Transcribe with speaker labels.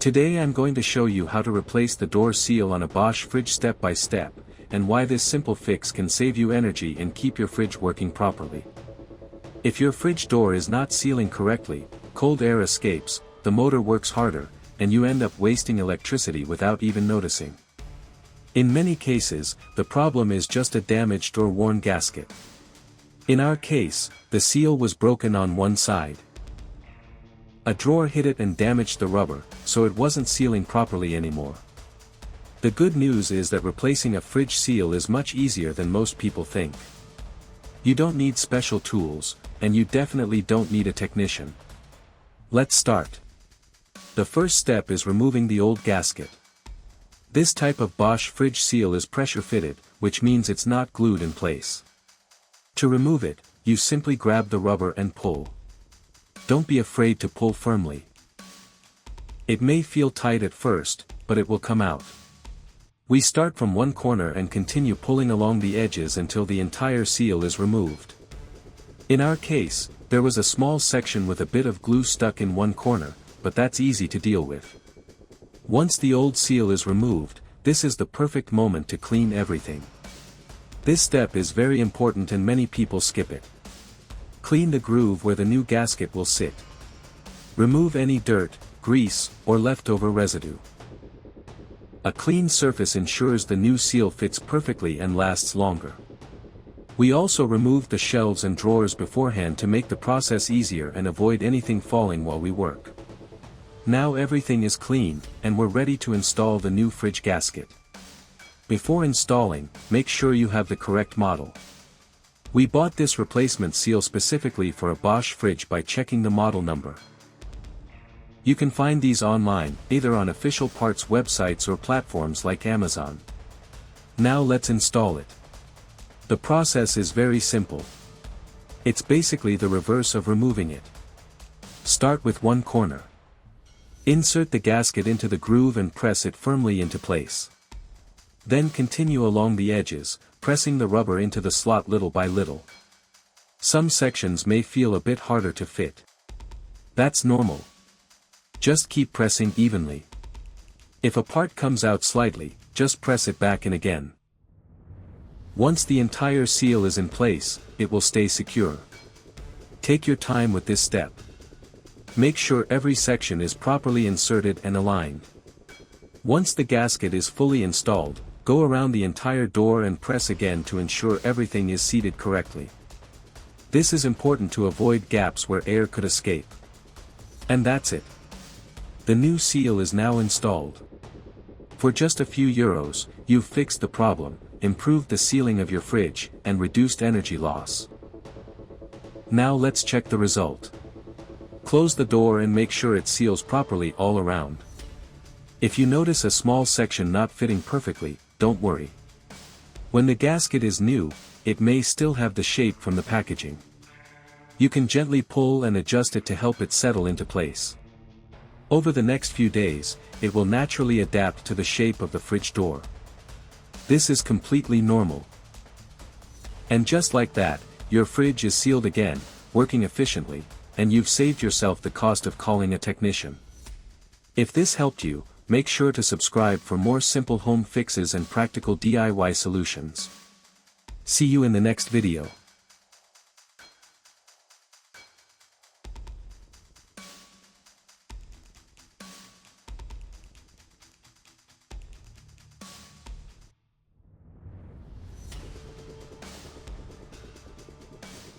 Speaker 1: Today I'm going to show you how to replace the door seal on a Bosch fridge step by step, and why this simple fix can save you energy and keep your fridge working properly. If your fridge door is not sealing correctly, cold air escapes, the motor works harder, and you end up wasting electricity without even noticing. In many cases, the problem is just a damaged or worn gasket. In our case, the seal was broken on one side. A drawer hit it and damaged the rubber, so it wasn't sealing properly anymore. The good news is that replacing a fridge seal is much easier than most people think. You don't need special tools, and you definitely don't need a technician. Let's start. The first step is removing the old gasket. This type of Bosch fridge seal is pressure fitted, which means it's not glued in place. To remove it, you simply grab the rubber and pull. Don't be afraid to pull firmly. It may feel tight at first, but it will come out. We start from one corner and continue pulling along the edges until the entire seal is removed. In our case, there was a small section with a bit of glue stuck in one corner, but that's easy to deal with. Once the old seal is removed, this is the perfect moment to clean everything. This step is very important and many people skip it. Clean the groove where the new gasket will sit. Remove any dirt, grease, or leftover residue. A clean surface ensures the new seal fits perfectly and lasts longer. We also removed the shelves and drawers beforehand to make the process easier and avoid anything falling while we work. Now everything is clean, and we're ready to install the new fridge gasket. Before installing, make sure you have the correct model. We bought this replacement seal specifically for a Bosch fridge by checking the model number. You can find these online, either on official parts websites or platforms like Amazon. Now let's install it. The process is very simple. It's basically the reverse of removing it. Start with one corner. Insert the gasket into the groove and press it firmly into place. Then continue along the edges, pressing the rubber into the slot little by little. Some sections may feel a bit harder to fit. That's normal. Just keep pressing evenly. If a part comes out slightly, just press it back in again. Once the entire seal is in place, it will stay secure. Take your time with this step. Make sure every section is properly inserted and aligned. Once the gasket is fully installed, go around the entire door and press again to ensure everything is seated correctly. This is important to avoid gaps where air could escape. And that's it. The new seal is now installed. For just a few euros, you've fixed the problem, improved the sealing of your fridge, and reduced energy loss. Now let's check the result. Close the door and make sure it seals properly all around. If you notice a small section not fitting perfectly, don't worry. When the gasket is new, it may still have the shape from the packaging. You can gently pull and adjust it to help it settle into place. Over the next few days, it will naturally adapt to the shape of the fridge door. This is completely normal. And just like that, your fridge is sealed again, working efficiently, and you've saved yourself the cost of calling a technician. If this helped you, make sure to subscribe for more simple home fixes and practical DIY solutions. See you in the next video.